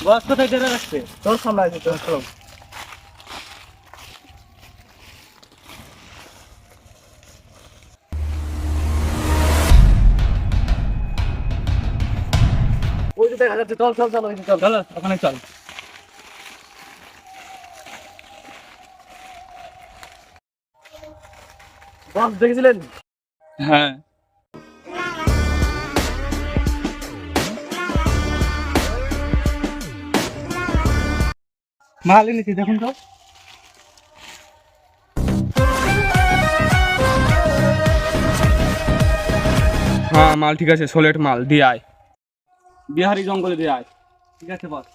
বস কোথায় ধরে রাখছে? তোর সামনে আছে তোর সব। ওই যে দেখা যাচ্ছে, চল চল চল, ওই যে চল। চলো ওখানে চল। বস দেখেছিলেন? হ্যাঁ মাল এনেছি দেখুন তো। হ্যাঁ মাল ঠিক আছে, সোলেট মাল দিয়ে আয়। বিহারি জঙ্গলে দিয়ে আয়। ঠিক আছে বস।